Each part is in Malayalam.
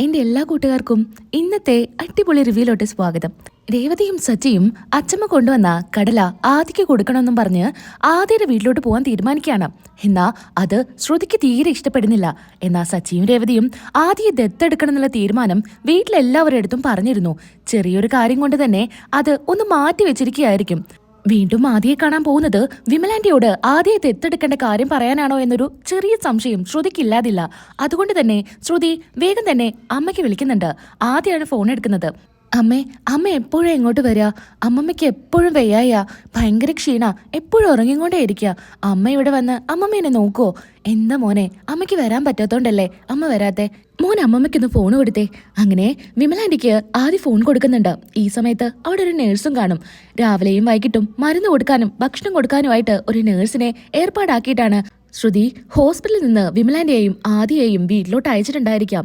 എൻ്റെ എല്ലാ കൂട്ടുകാർക്കും ഇന്നത്തെ അടിപൊളി റിവ്യൂലോട്ട് സ്വാഗതം. രേവതിയും സച്ചിയും അച്ചമ്മ കൊണ്ടുവന്ന കടല ആദിക്ക് കൊടുക്കണമെന്നും പറഞ്ഞ് ആദിയുടെ വീട്ടിലോട്ട് പോകാൻ തീരുമാനിക്കുകയാണ്. എന്നാ അത് ശ്രുതിക്ക് തീരെ ഇഷ്ടപ്പെടുന്നില്ല. എന്നാ സച്ചിയും രേവതിയും ആദിയെ ദത്തെടുക്കണം എന്നുള്ള തീരുമാനം വീട്ടിലെല്ലാവരുടെ അടുത്തും പറഞ്ഞിരുന്നു. ചെറിയൊരു കാര്യം കൊണ്ട് തന്നെ അത് ഒന്ന് മാറ്റി വെച്ചിരിക്കുകയായിരിക്കും. വീണ്ടും ആദിയെ കാണാൻ പോകുന്നത് വിമലാന്റിയോട് ആദിയെ ദത്തെടുക്കേണ്ട കാര്യം പറയാനാണോ എന്നൊരു ചെറിയ സംശയം ശ്രുതിക്കില്ലാതില്ല. അതുകൊണ്ട് തന്നെ ശ്രുതി വേഗം തന്നെ അമ്മയ്ക്ക് വിളിക്കുന്നുണ്ട്. ആദിയാണ് ഫോൺ എടുക്കുന്നത്. അമ്മ എപ്പോഴും എങ്ങോട്ട് വരിക? അമ്മമ്മയ്ക്ക് എപ്പോഴും വയ്യായ, ഭയങ്കര ക്ഷീണ, എപ്പോഴും ഉറങ്ങിക്കൊണ്ടേ ഇരിക്കുക. അമ്മ ഇവിടെ വന്ന് അമ്മമ്മേനെ നോക്കുവോ? എന്താ മോനെ, അമ്മയ്ക്ക് വരാൻ പറ്റാത്തോണ്ടല്ലേ അമ്മ വരാത്തെ? മോൻ അമ്മമ്മയ്ക്കൊന്ന് ഫോൺ കൊടുത്തേ. അങ്ങനെ വിമലാന്റിക്ക് ആദ്യം ഫോൺ കൊടുക്കുന്നുണ്ട്. ഈ സമയത്ത് അവിടെ ഒരു നേഴ്സും കാണും. രാവിലെയും വൈകിട്ടും മരുന്ന് കൊടുക്കാനും ഭക്ഷണം കൊടുക്കാനുമായിട്ട് ഒരു നേഴ്സിനെ ഏർപ്പാടാക്കിയിട്ടാണ് ശ്രുതി ഹോസ്പിറ്റലിൽ നിന്ന് വിമലാന്റിയെയും ആദിയെയും വീട്ടിലോട്ട് അയച്ചിട്ടുണ്ടായിരിക്കാം.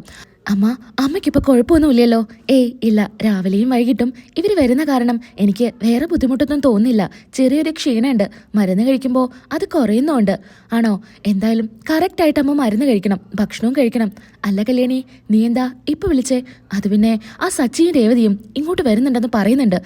അമ്മയ്ക്കിപ്പോ കുഴപ്പമൊന്നുമില്ലല്ലോ? ഏയ് ഇല്ല, രാവിലെയും വൈകിട്ടും ഇവര് വരുന്ന കാരണം എനിക്ക് വേറെ ബുദ്ധിമുട്ടൊന്നും തോന്നില്ല. ചെറിയൊരു ക്ഷീണമുണ്ട്. മരുന്ന് കഴിക്കുമ്പോൾ അത് കുറയുന്നുണ്ട്. ആണോ? എന്തായാലും കറക്റ്റായിട്ട് അമ്മ മരുന്ന് കഴിക്കണം, ഭക്ഷണവും കഴിക്കണം. അല്ല കല്യാണി, നീ എന്താ ഇപ്പൊ വിളിച്ചേ? അത് പിന്നെ ആ സച്ചിയും രേവതിയും ഇങ്ങോട്ട് വരുന്നുണ്ടെന്ന് പറയുന്നുണ്ട്.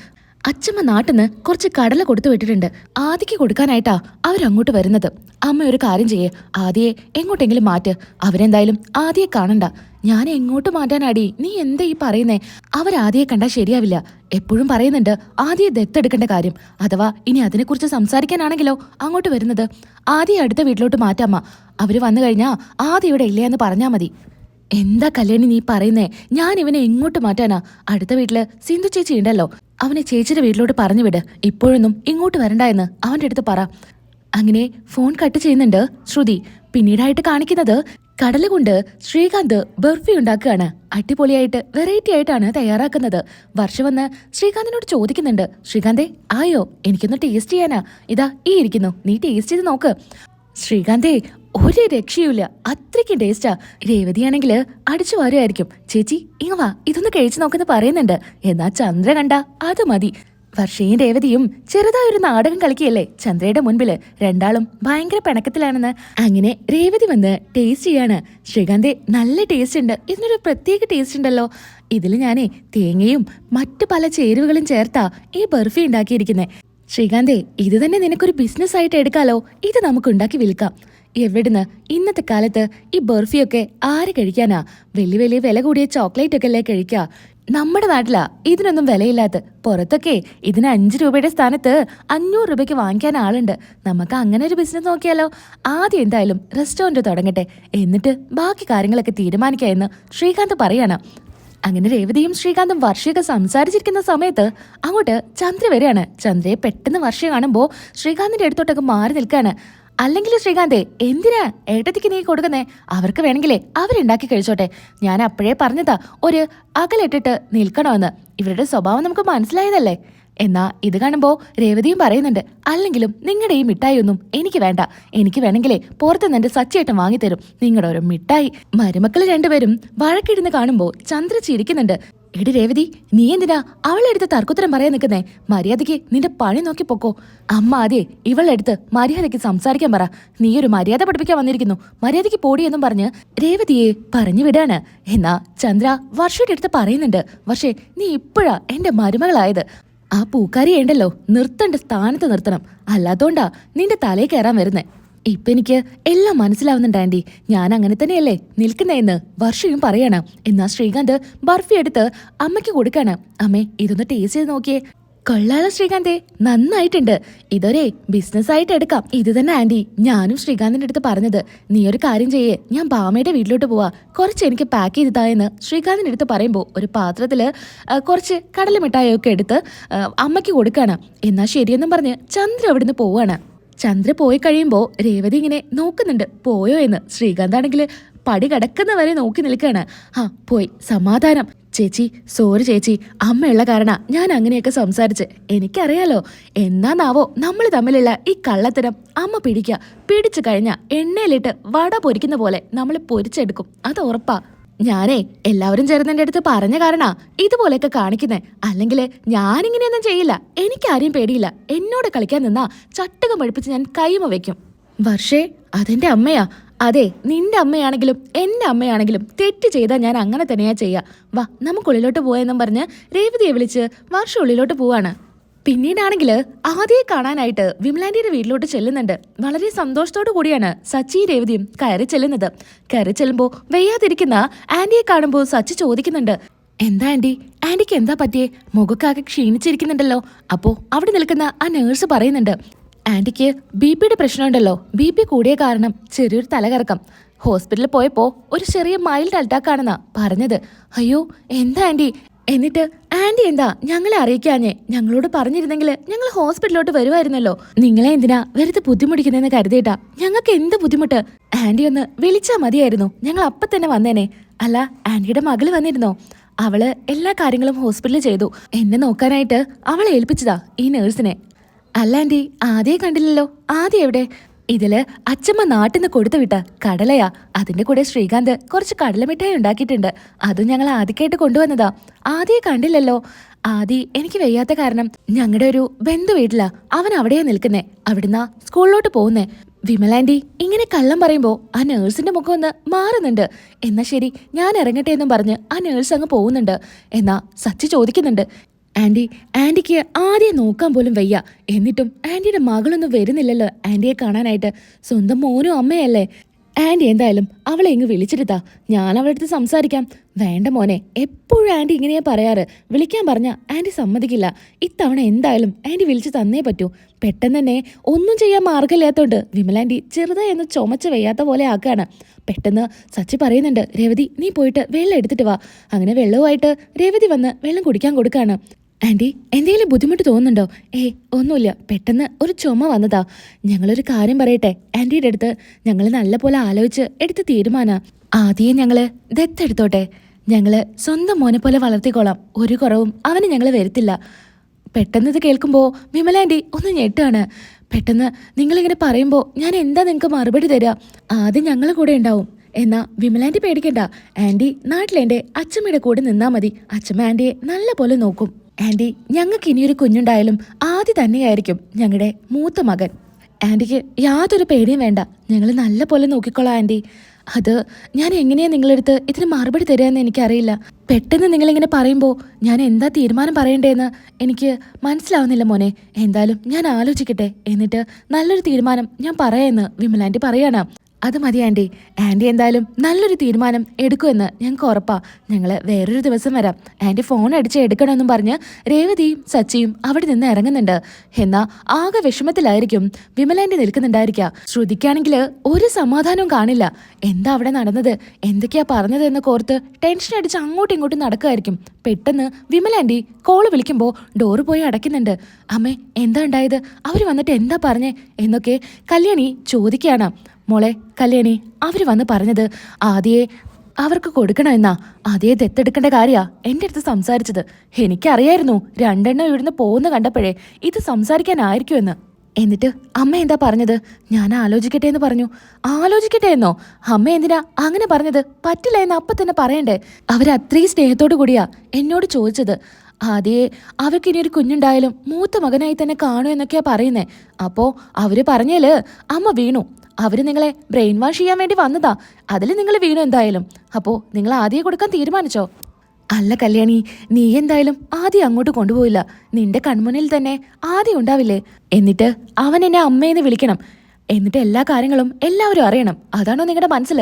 അച്ചമ്മ നാട്ടിന്ന് കുറച്ച് കടല കൊടുത്തു വിട്ടിട്ടുണ്ട്. ആദിക്ക് കൊടുക്കാനായിട്ടാ അവരങ്ങോട്ട് വരുന്നത്. അമ്മ ഒരു കാര്യം ചെയ്യേ, ആദിയെ എങ്ങോട്ടെങ്കിലും മാറ്റ്. അവരെന്തായാലും ആദിയെ കാണണ്ട. ഞാൻ എങ്ങോട്ട് മാറ്റാനാടി? നീ എന്താ ഈ പറയുന്നേ? അവരാദിയെ കണ്ടാൽ ശരിയാവില്ല. എപ്പോഴും പറയുന്നുണ്ട് ആദിയെ ദത്തെടുക്കേണ്ട കാര്യം. അഥവാ ഇനി അതിനെക്കുറിച്ച് സംസാരിക്കാനാണെങ്കിലോ അങ്ങോട്ട് വരുന്നത്. ആദിയെ അടുത്ത വീട്ടിലോട്ട് മാറ്റാമ്മ. അവര് വന്നു കഴിഞ്ഞാ ആദ്യ ഇവിടെ ഇല്ലേ എന്ന് പറഞ്ഞാ മതി. എന്താ കല്യാണി നീ പറയുന്നേ? ഞാൻ ഇവനെ എങ്ങോട്ട് മാറ്റാനാ? അടുത്ത വീട്ടില് സിന്ധു ചേച്ചി ഉണ്ടല്ലോ, അവനെ ചേച്ചിയുടെ വീട്ടിലോട്ട് പറഞ്ഞു വിട്. ഇപ്പോഴൊന്നും ഇങ്ങോട്ട് വരണ്ട എന്ന് അവന്റെ അടുത്ത് പറ. അങ്ങനെ ഫോൺ കട്ട് ചെയ്യുന്നുണ്ട് ശ്രുതി. പിന്നീടായിട്ട് കാണിക്കുന്നത് കടല കൊണ്ട് ശ്രീകാന്ത് ബർഫി ഉണ്ടാക്കുകയാണ്. അടിപൊളിയായിട്ട് വെറൈറ്റി ആയിട്ടാണ് തയ്യാറാക്കുന്നത്. വർഷ വന്ന് ശ്രീകാന്തിനോട് ചോദിക്കുന്നുണ്ട്, ശ്രീകാന്തേ ആയോ? എനിക്കൊന്ന് ടേസ്റ്റ് ചെയ്യാനാ. ഇതാ ഈ ഇരിക്കുന്നു, നീ ടേസ്റ്റ് ചെയ്ത് നോക്ക്. ശ്രീകാന്തേ ഒരു രക്ഷയുമില്ല, അത്രയ്ക്കും ടേസ്റ്റാ. രേവതിയാണെങ്കിൽ അടിച്ചു വാരുമായിരിക്കും. ചേച്ചി ഇങ്ങ വാ, ഇതൊന്ന് കഴിച്ചു നോക്കെന്ന് പറയുന്നുണ്ട്. എന്നാ ചന്ദ്ര കണ്ട അത് മതി. വർഷയും രേവതിയും ചെറുതായൊരു നാടകം കളിക്കുകയല്ലേ ചന്ദ്രയുടെ മുൻപില്. രണ്ടാളും ഭയങ്കര പിണക്കത്തിലാണെന്ന്. അങ്ങനെ രേവതി വന്ന് ടേസ്റ്റ് ചെയ്യാണ്. ശ്രീകാന്തേ നല്ല ടേസ്റ്റ് ഉണ്ട്, ഇതിനൊരു പ്രത്യേക ടേസ്റ്റ് ഉണ്ടല്ലോ. ഇതിൽ ഞാനേ തേങ്ങയും മറ്റു പല ചേരുവകളും ചേർത്താ ഈ ബർഫി ഉണ്ടാക്കിയിരിക്കുന്നേ. ശ്രീകാന്തേ ഇത് തന്നെ നിനക്കൊരു ബിസിനസ് ആയിട്ട് എടുക്കാലോ. ഇത് നമുക്ക് ഉണ്ടാക്കി വിൽക്കാം. എവിടുന്ന് ഇന്നത്തെ കാലത്ത് ഈ ബർഫിയൊക്കെ ആര് കഴിക്കാനാ? വലിയ വലിയ വില കൂടിയ ചോക്ലേറ്റ് ഒക്കെ അല്ലേ കഴിക്കാ. നമ്മുടെ നാട്ടിലാ ഇതിനൊന്നും വിലയില്ലാത്ത. പുറത്തൊക്കെ ഇതിന് 5 രൂപയുടെ സ്ഥാനത്ത് 500 രൂപയ്ക്ക് വാങ്ങിക്കാൻ ആളുണ്ട്. നമുക്ക് അങ്ങനെ ഒരു ബിസിനസ് നോക്കിയാലോ? ആദ്യം എന്തായാലും റെസ്റ്റോറന്റ് തുടങ്ങട്ടെ, എന്നിട്ട് ബാക്കി കാര്യങ്ങളൊക്കെ തീരുമാനിക്കാം എന്ന് ശ്രീകാന്ത് പറയാണ്. അങ്ങനെ രേവതിയും ശ്രീകാന്തും വർഷയൊക്കെ സംസാരിച്ചിരിക്കുന്ന സമയത്ത് അങ്ങോട്ട് ചന്ദ്ര വരികയാണ്. ചന്ദ്രയെ പെട്ടെന്ന് വർഷ കാണുമ്പോ ശ്രീകാന്തിന്റെ അടുത്തോട്ടൊക്കെ മാറി നിൽക്കാണ്. അല്ലെങ്കിൽ ശ്രീകാന്തേ എന്തിനാ ഏട്ടത്തിക്ക് നീ കൊടുക്കുന്നേ? അവർക്ക് വേണമെങ്കിലേ അവരുണ്ടാക്കി കഴിച്ചോട്ടെ. ഞാൻ അപ്പോഴേ പറഞ്ഞതാ ഒരു അകലിട്ടിട്ട് നിൽക്കണമെന്ന്. ഇവരുടെ സ്വഭാവം നമുക്ക് മനസ്സിലായതല്ലേ. എന്നാ ഇത് കാണുമ്പോ രേവതിയും പറയുന്നുണ്ട്, അല്ലെങ്കിലും നിങ്ങളുടെ ഈ മിഠായി ഒന്നും എനിക്ക് വേണ്ട. എനിക്ക് വേണമെങ്കിലേ പുറത്തുനിന്ന് എന്റെ സച്ചിയേട്ടൻ വാങ്ങിത്തരും നിങ്ങളുടെ ഒരു മിഠായി. മരുമക്കള് രണ്ടുപേരും വഴക്കിടുന്ന് കാണുമ്പോ ചന്ദ്ര ചിരിക്കുന്നുണ്ട്. എടി രേവതി, നീ എന്തിനാ അവളെ അടുത്ത് തർക്കുത്തരം പറയാൻ നിൽക്കുന്നേ? മര്യാദയ്ക്ക് നിന്റെ പണി നോക്കി പൊക്കോ. അമ്മ ആദ്യേ ഇവളുടെ അടുത്ത് മര്യാദയ്ക്ക് സംസാരിക്കാൻ പറ. നീ ഒരു മര്യാദ പഠിപ്പിക്കാൻ വന്നിരിക്കുന്നു, മര്യാദയ്ക്ക് പോടിയെന്നും പറഞ്ഞ് രേവതിയെ പറഞ്ഞു വിടാണ്. എന്നാ ചന്ദ്ര വർഷയുടെ അടുത്ത് പറയുന്നുണ്ട്, വർഷേ നീ ഇപ്പോഴാ എന്റെ മരുമകളായത്. ആ പൂക്കാരിയെ ഉണ്ടല്ലോ നിർത്തേണ്ട സ്ഥാനത്ത് നിർത്തണം, അല്ലാത്തോണ്ടാ നിന്റെ തലയിൽ കയറാൻ വരുന്നേ. ഇപ്പൊ എനിക്ക് എല്ലാം മനസ്സിലാവുന്നുണ്ട് ആന്റി, ഞാൻ അങ്ങനെ തന്നെയല്ലേ നിൽക്കുന്നതെന്ന് വർഷയും പറയണം. എന്നാ ശ്രീകാന്ത് ബർഫി എടുത്ത് അമ്മയ്ക്ക് കൊടുക്കാണ്. അമ്മേ ഇതൊന്ന് ടേസ്റ്റ് ചെയ്ത് നോക്കിയേ. കൊള്ളാലോ ശ്രീകാന്തേ, നന്നായിട്ടുണ്ട്. ഇതൊരേ ബിസിനസ് ആയിട്ട് എടുക്കാം. ഇത് തന്നെ ആന്റി ഞാനും ശ്രീകാന്തിന്റെ അടുത്ത് പറഞ്ഞത്. നീ ഒരു കാര്യം ചെയ്യേ, ഞാൻ ബാമയുടെ വീട്ടിലോട്ട് പോവാ, കുറച്ച് എനിക്ക് പാക്ക് ചെയ്തതായെന്ന് ശ്രീകാന്തിന്റെ അടുത്ത് പറയുമ്പോൾ ഒരു പാത്രത്തില് കുറച്ച് കടലമിഠായൊക്കെ എടുത്ത് അമ്മയ്ക്ക് കൊടുക്കാണ്. എന്നാ ശരിയെന്നും പറഞ്ഞ് ചന്ദ്ര അവിടുന്ന് പോവാണ്. ചന്ദ്ര പോയി കഴിയുമ്പോൾ രേവതി ഇങ്ങനെ നോക്കുന്നുണ്ട് പോയോ എന്ന്. ശ്രീകാന്താണെങ്കിൽ പടി കടക്കുന്നവരെ നോക്കി നിൽക്കുകയാണ്. പോയി, സമാധാനം. ചേച്ചി സോറി ചേച്ചി, അമ്മയുള്ള കാരണ ഞാൻ അങ്ങനെയൊക്കെ സംസാരിച്ച്. എനിക്കറിയാലോ എന്നാന്നാവോ നമ്മൾ തമ്മിലുള്ള ഈ കള്ളത്തരം അമ്മ പിടിച്ചു കഴിഞ്ഞാ എണ്ണയിലിട്ട് വട പൊരിക്കുന്ന പോലെ നമ്മൾ പൊരിച്ചെടുക്കും, അത് ഉറപ്പാ. ഞാനേ എല്ലാവരും ചേർന്ന് എൻ്റെ അടുത്ത് പറഞ്ഞ കാരണാ ഇതുപോലെയൊക്കെ കാണിക്കുന്നേ. അല്ലെങ്കിൽ ഞാനിങ്ങനെയൊന്നും ചെയ്യില്ല. എനിക്കാരെയും പേടിയില്ല. എന്നോട് കളിക്കാൻ നിന്നാ ചട്ടകം പഴിപ്പിച്ച് ഞാൻ കൈമ വെക്കും. വർഷേ അതെന്റെ അമ്മയാ, അതെ, നിന്റെ അമ്മയാണെങ്കിലും എന്റെ അമ്മയാണെങ്കിലും തെറ്റ് ചെയ്താൽ ഞാൻ അങ്ങനെ തന്നെയാ ചെയ്യാ. വാ നമുക്ക് ഉള്ളിലോട്ട് പോയെന്നും പറഞ്ഞ് രേവതിയെ വിളിച്ച് വർഷ ഉള്ളിലോട്ട് പോവാണ്. പിന്നീടാണെങ്കിൽ ആദ്യം കാണാനായിട്ട് വിമലാന്റിയുടെ വീട്ടിലോട്ട് ചെല്ലുന്നുണ്ട്. വളരെ സന്തോഷത്തോടു കൂടിയാണ് സച്ചി രേവതിയും കയറി ചെല്ലുന്നത്. കയറി ചെല്ലുമ്പോൾ വയ്യാതിരിക്കുന്ന ആന്റിയെ കാണുമ്പോൾ സച്ചി ചോദിക്കുന്നുണ്ട്, എന്താ ആന്റി, ആന്റിക്ക് എന്താ പറ്റിയേ? മുഖക്കാകെ ക്ഷീണിച്ചിരിക്കുന്നുണ്ടല്ലോ. അപ്പോ അവിടെ നിൽക്കുന്ന ആ നേഴ്സ് പറയുന്നുണ്ട്, ആന്റിക്ക് ബി.പിയുടെ പ്രശ്നമുണ്ടല്ലോ. ബി.പി കൂടിയ കാരണം ചെറിയൊരു തലകറക്കം. ഹോസ്പിറ്റലിൽ പോയപ്പോ ഒരു ചെറിയ മൈൽഡ് അറ്റാക്ക് ആണെന്നാ പറഞ്ഞത്. അയ്യോ, എന്താ ആന്റി? എന്നിട്ട് ആന്റി എന്താ ഞങ്ങളെ അറിയിക്കാഞ്ഞേ? ഞങ്ങളോട് പറഞ്ഞിരുന്നെങ്കിൽ ഞങ്ങൾ ഹോസ്പിറ്റലിലോട്ട് വരുമായിരുന്നല്ലോ. നിങ്ങളെ എന്തിനാ വെറുതെ ബുദ്ധിമുട്ടിക്കുന്നതെന്ന് കരുതിയിട്ടാ. ഞങ്ങൾക്ക് എന്ത് ബുദ്ധിമുട്ട്? ആന്റി ഒന്ന് വിളിച്ചാ മതിയായിരുന്നു, ഞങ്ങൾ അപ്പൊ തന്നെ വന്നേനെ. അല്ല, ആന്റിയുടെ മകള് വന്നിരുന്നോ? അവള് എല്ലാ കാര്യങ്ങളും ഹോസ്പിറ്റലിൽ ചെയ്തു. എന്നെ നോക്കാനായിട്ട് അവളെ ഏൽപ്പിച്ചതാ ഈ നേഴ്സിനെ. അല്ല ആന്റി, ആദ്യം കണ്ടില്ലല്ലോ. ആദ്യം എവിടെ? ഇതില് അച്ഛമ്മ നാട്ടിന്ന് കൊടുത്തു വിട്ട കടലയാ. അതിന്റെ കൂടെ ശ്രീകാന്ത് കുറച്ച് കടലമിഠായി ഉണ്ടാക്കിയിട്ടുണ്ട്. അതും ഞങ്ങൾ ആദ്യക്കായിട്ട് കൊണ്ടുവന്നതാ. ആദ്യം കണ്ടില്ലല്ലോ. ആദി എനിക്ക് വയ്യാത്ത കാരണം ഞങ്ങളുടെ ഒരു ബന്ധു വീട്ടിലാ. അവൻ അവിടെയാ നിൽക്കുന്നേ. അവിടുന്ന് സ്കൂളിലോട്ട് പോകുന്നേ. വിമലാന്റി ഇങ്ങനെ കള്ളം പറയുമ്പോ ആ നേഴ്സിന്റെ മുഖം ഒന്ന് മാറുന്നുണ്ട്. എന്നാ ശരി, ഞാൻ ഇറങ്ങട്ടെ എന്നും പറഞ്ഞ് ആ നേഴ്സ് അങ്ങ് പോകുന്നുണ്ട്. എന്നാ സച്ചി ചോദിക്കുന്നുണ്ട്, ആന്റി, ആന്റിക്ക് ആദ്യം നോക്കാൻ പോലും വയ്യ. എന്നിട്ടും ആന്റിയുടെ മകളൊന്നും വരുന്നില്ലല്ലോ ആന്റിയെ കാണാനായിട്ട്. സ്വന്തം മോനും അമ്മയല്ലേ. ആന്റി എന്തായാലും അവളെ ഇങ്ങ് വിളിച്ചിരുത്താ. ഞാൻ അവളുടെ അടുത്ത് സംസാരിക്കാം. വേണ്ട മോനെ, എപ്പോഴും ആന്റി ഇങ്ങനെയാ പറയാറ്. വിളിക്കാൻ പറഞ്ഞ ആന്റി സമ്മതിക്കില്ല. ഇത്തവണ എന്തായാലും ആന്റി വിളിച്ചു തന്നേ പറ്റൂ. പെട്ടെന്ന് തന്നെ ഒന്നും ചെയ്യാൻ മാർഗമില്ലാത്തോണ്ട് വിമലാന്റി ചെറുതായി ഒന്ന് ചുമച്ച് വയ്യാത്ത പോലെ ആക്കാണ്. പെട്ടെന്ന് സച്ചി പറയുന്നുണ്ട്, രേവതി നീ പോയിട്ട് വെള്ളം എടുത്തിട്ട് വാ. അങ്ങനെ വെള്ളവുമായിട്ട് രേവതി വന്ന് വെള്ളം കുടിക്കാൻ കൊടുക്കാണ്. ആന്റി, എന്തെങ്കിലും ബുദ്ധിമുട്ട് തോന്നുന്നുണ്ടോ? ഒന്നുമില്ല, പെട്ടെന്ന് ഒരു ചുമ വന്നതാ. ഞങ്ങളൊരു കാര്യം പറയട്ടെ ആന്റിയുടെ അടുത്ത്. ഞങ്ങൾ നല്ലപോലെ ആലോചിച്ച് എടുത്ത തീരുമാനാ. ആദ്യം ഞങ്ങള് ദത്തെടുത്തോട്ടെ. ഞങ്ങള് സ്വന്തം മോനെ പോലെ വളർത്തിക്കോളാം. ഒരു കുറവും അവന് ഞങ്ങൾ വരുത്തില്ല. പെട്ടെന്ന് ഇത് കേൾക്കുമ്പോൾ വിമലാന്റി ഒന്ന് ഞെട്ടാണ്. പെട്ടെന്ന് നിങ്ങളിങ്ങനെ പറയുമ്പോൾ ഞാൻ എന്താ നിങ്ങൾക്ക് മറുപടി തരാ? ആദ്യം ഞങ്ങൾ കൂടെ ഉണ്ടാവും. എന്നാ വിമലാന്റി പേടിക്കണ്ട. ആന്റി നാട്ടിലെന്റെ അച്ഛമ്മയുടെ കൂടെ നിന്നാ മതി. അച്ഛമ്മ ആന്റിയെ നല്ല പോലെ നോക്കും. ആന്റി, ഞങ്ങൾക്ക് ഇനിയൊരു കുഞ്ഞുണ്ടായാലും ആദ്യം തന്നെയായിരിക്കും ഞങ്ങളുടെ മൂത്ത മകൻ. ആന്റിക്ക് യാതൊരു പേടിയും വേണ്ട. ഞങ്ങൾ നല്ല പോലെ നോക്കിക്കോളാം ആന്റി. അത് ഞാൻ എങ്ങനെയാ നിങ്ങളെടുത്ത് ഇതിന് മറുപടി തരാമെന്ന് എനിക്കറിയില്ല. പെട്ടെന്ന് നിങ്ങളിങ്ങനെ പറയുമ്പോൾ ഞാൻ എന്താ തീരുമാനം പറയണ്ടേന്ന് എനിക്ക് മനസ്സിലാവുന്നില്ല മോനെ. എന്തായാലും ഞാൻ ആലോചിക്കട്ടെ, എന്നിട്ട് നല്ലൊരു തീരുമാനം ഞാൻ പറയാമെന്ന് വിമലാന്റി പറയാണ്. അത് മതി ആന്റി. ആന്റി എന്തായാലും നല്ലൊരു തീരുമാനം എടുക്കുമെന്ന് ഞങ്ങൾക്ക് ഉറപ്പാ. ഞങ്ങൾ വേറൊരു ദിവസം വരാം. ആന്റി ഫോൺ അടിച്ച് എടുക്കണമെന്നും പറഞ്ഞ് രേവതിയും സച്ചിയും അവിടെ നിന്ന് ഇറങ്ങുന്നുണ്ട്. എന്നാ ആകെ വിഷമത്തിലായിരിക്കും വിമലാന്റി നിൽക്കുന്നുണ്ടായിരിക്കുക. ശ്രുതിക്കാണെങ്കിൽ ഒരു സമാധാനവും കാണില്ല. എന്താ അവിടെ നടന്നത്, എന്തൊക്കെയാ പറഞ്ഞത് എന്ന് കോർത്ത് ടെൻഷൻ അടിച്ച് അങ്ങോട്ടും ഇങ്ങോട്ടും നടക്കുമായിരിക്കും. പെട്ടെന്ന് വിമലാന്റി കോള് വിളിക്കുമ്പോൾ ഡോറ് പോയി അടയ്ക്കുന്നുണ്ട്. അമ്മേ, എന്താ ഉണ്ടായത്? അവർ വന്നിട്ട് എന്താ പറഞ്ഞേ എന്നൊക്കെ കല്യാണി ചോദിക്കുകയാണ്. മോളെ കല്യാണി, അവർ വന്ന് പറഞ്ഞത് ആദ്യേ അവർക്ക് കൊടുക്കണമെന്നാ. ആദ്യേ ദത്തെടുക്കേണ്ട കാര്യാ എൻ്റെ അടുത്ത് സംസാരിച്ചത്. എനിക്കറിയായിരുന്നു രണ്ടെണ്ണം ഇവിടുന്ന് പോകുന്ന കണ്ടപ്പോഴേ ഇത് സംസാരിക്കാനായിരിക്കുമെന്ന്. എന്നിട്ട് അമ്മ എന്താ പറഞ്ഞത്? ഞാൻ ആലോചിക്കട്ടെ എന്ന് പറഞ്ഞു. ആലോചിക്കട്ടെ എന്നോ? അമ്മ എന്തിനാ അങ്ങനെ പറഞ്ഞത്? പറ്റില്ല എന്ന് അപ്പം തന്നെ പറയണ്ടേ? അവരത്രയും സ്നേഹത്തോടു കൂടിയാ എന്നോട് ചോദിച്ചത്. ആദ്യേ അവർക്ക് ഇനിയൊരു കുഞ്ഞുണ്ടായാലും മൂത്ത മകനായി തന്നെ കാണൂ എന്നൊക്കെയാ പറയുന്നേ. അപ്പോ അവര് പറഞ്ഞേല് അമ്മ വീണു. അവര് നിങ്ങളെ ബ്രെയിൻ വാഷ് ചെയ്യാൻ വേണ്ടി വന്നതാ. അതിൽ നിങ്ങൾ വീണു എന്തായാലും. അപ്പോ നിങ്ങൾ ആദ്യം കൊടുക്കാൻ തീരുമാനിച്ചോ? അല്ല കല്യാണി, നീ എന്തായാലും ആദ്യം അങ്ങോട്ട് കൊണ്ടുപോയില്ല. നിന്റെ കൺമുന്നിൽ തന്നെ ആദ്യം ഉണ്ടാവില്ലേ? എന്നിട്ട് അവൻ എന്നെ അമ്മയെന്ന് വിളിക്കണം. എന്നിട്ട് എല്ലാ കാര്യങ്ങളും എല്ലാവരും അറിയണം. അതാണോ നിങ്ങളുടെ മനസ്സിൽ?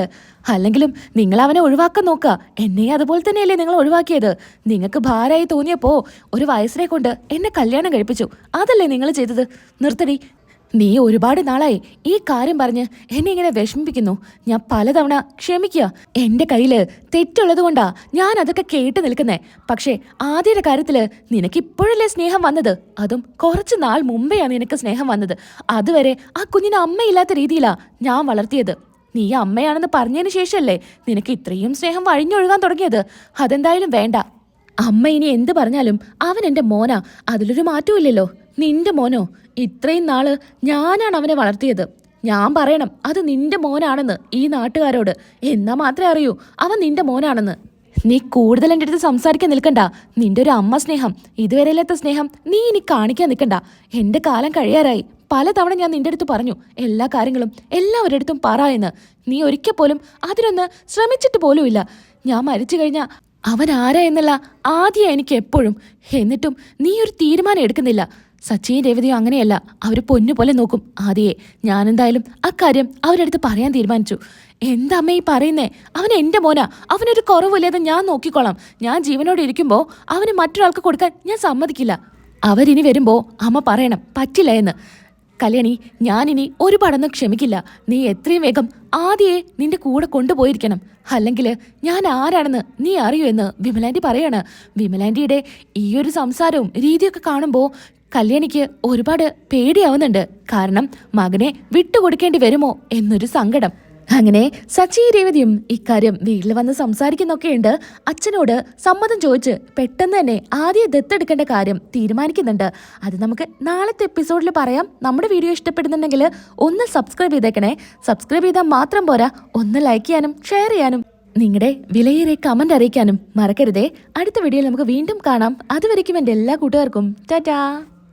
അല്ലെങ്കിലും നിങ്ങൾ അവനെ ഒഴിവാക്കാൻ നോക്കുക. എന്നെ അതുപോലെ തന്നെയല്ലേ നിങ്ങൾ ഒഴിവാക്കിയത്? നിങ്ങൾക്ക് ഭാരമായി തോന്നിയപ്പോ ഒരു വയസ്സിനെ കൊണ്ട് എന്നെ കല്യാണം കഴിപ്പിച്ചു. അതല്ലേ നിങ്ങൾ ചെയ്തത്? നിർത്തടി. നീ ഒരുപാട് നാളായി ഈ കാര്യം പറഞ്ഞ് എന്നെ ഇങ്ങനെ വിഷമിപ്പിക്കുന്നു. ഞാൻ പലതവണ ക്ഷമിക്കുക. എന്റെ കയ്യില് തെറ്റുള്ളത് കൊണ്ടാ ഞാൻ അതൊക്കെ കേട്ട് നിൽക്കുന്നേ. പക്ഷേ ആദ്യയുടെ കാര്യത്തില് നിനക്ക് ഇപ്പോഴല്ലേ സ്നേഹം വന്നത്? അതും കുറച്ചു നാൾ മുമ്പെയാണ് നിനക്ക് സ്നേഹം വന്നത്. അതുവരെ ആ കുഞ്ഞിന് അമ്മയില്ലാത്ത രീതിയിലാ ഞാൻ വളർത്തിയത്. നീ അമ്മയാണെന്ന് പറഞ്ഞതിന് ശേഷമല്ലേ നിനക്ക് ഇത്രയും സ്നേഹം വഴിഞ്ഞൊഴുകാൻ തുടങ്ങിയത്. അതെന്തായാലും വേണ്ട. അമ്മ ഇനി എന്ത് പറഞ്ഞാലും അവൻ എന്റെ മോനാ. അതിലൊരു മാറ്റവും ഇല്ലല്ലോ. നിന്റെ മോനോ? ഇത്രയും നാള് ഞാനാണ് അവനെ വളർത്തിയത്. ഞാൻ പറയണം അത് നിന്റെ മോനാണെന്ന് ഈ നാട്ടുകാരോട്. എന്നാ മാത്രമേ അറിയൂ അവൻ നിന്റെ മോനാണെന്ന്. നീ കൂടുതൽ എൻ്റെ അടുത്ത് സംസാരിക്കാൻ നിൽക്കണ്ട. നിന്റെ ഒരു അമ്മ സ്നേഹം, ഇതുവരെയില്ലാത്ത സ്നേഹം നീ ഇനി കാണിക്കാൻ നിൽക്കണ്ട. എന്റെ കാലം കഴിയാറായി. പലതവണ ഞാൻ നിന്റെ അടുത്ത് പറഞ്ഞു എല്ലാ കാര്യങ്ങളും എല്ലാവരുടെ അടുത്തും പറ എന്ന്. നീ ഒരിക്കൽ പോലും അതിനൊന്ന് ശ്രമിച്ചിട്ട് പോലുമില്ല. ഞാൻ മരിച്ചു കഴിഞ്ഞാൽ അവൻ ആരാ എന്നുള്ള ആദ്യം എനിക്ക് എപ്പോഴും. എന്നിട്ടും നീ ഒരു തീരുമാനം എടുക്കുന്നില്ല. സച്ചിയും രേവതിയും അങ്ങനെയല്ല, അവർ പൊന്നു പോലെ നോക്കും ആദ്യയെ. ഞാനെന്തായാലും അക്കാര്യം അവരുടെ അടുത്ത് പറയാൻ തീരുമാനിച്ചു. എന്താ അമ്മ ഈ പറയുന്നേ? അവൻ എൻ്റെ മോനാ, അവനൊരു കുറവില്ലാതെ ഞാൻ നോക്കിക്കോളാം. ഞാൻ ജീവനോടെ ഇരിക്കുമ്പോൾ അവന് മറ്റൊരാൾക്ക് കൊടുക്കാൻ ഞാൻ സമ്മതിക്കില്ല. അവരിനി വരുമ്പോൾ അമ്മ പറയണം പറ്റില്ല എന്ന്. കല്യാണി, ഞാനിനി ഒരുപാടൊന്നും ക്ഷമിക്കില്ല. നീ എത്രയും വേഗം ആദ്യയെ നിന്റെ കൂടെ കൊണ്ടുപോയിരിക്കണം. അല്ലെങ്കിൽ ഞാൻ ആരാണെന്ന് നീ അറിയൂ എന്ന് വിമലാൻറ്റി പറയാണ്. വിമലാൻറ്റിയുടെ ഈ ഒരു സംസാരവും രീതിയൊക്കെ കാണുമ്പോൾ കല്യാണിക്ക് ഒരുപാട് പേടിയാവുന്നുണ്ട്. കാരണം മകനെ വിട്ടുകൊടുക്കേണ്ടി വരുമോ എന്നൊരു സങ്കടം. അങ്ങനെ സച്ചി രേവതിയും ഇക്കാര്യം വീട്ടിൽ വന്ന് സംസാരിക്കുന്നൊക്കെയുണ്ട്. അച്ഛനോട് സമ്മതം ചോദിച്ച് പെട്ടെന്ന് തന്നെ ആദ്യം ദത്തെടുക്കേണ്ട കാര്യം തീരുമാനിക്കുന്നുണ്ട്. അത് നമുക്ക് നാളത്തെ എപ്പിസോഡിൽ പറയാം. നമ്മുടെ വീഡിയോ ഇഷ്ടപ്പെടുന്നുണ്ടെങ്കിൽ ഒന്ന് സബ്സ്ക്രൈബ് ചെയ്തേക്കണേ. സബ്സ്ക്രൈബ് ചെയ്താൽ മാത്രം പോരാ, ഒന്ന് ലൈക്ക് ചെയ്യാനും ഷെയർ ചെയ്യാനും നിങ്ങളുടെ വിലയേറിയ കമന്റ് അറിയിക്കാനും മറക്കരുതേ. അടുത്ത വീഡിയോയിൽ നമുക്ക് വീണ്ടും കാണാം. അതുവരയ്ക്കും എൻ്റെ എല്ലാ കൂട്ടുകാർക്കും ടാറ്റാ.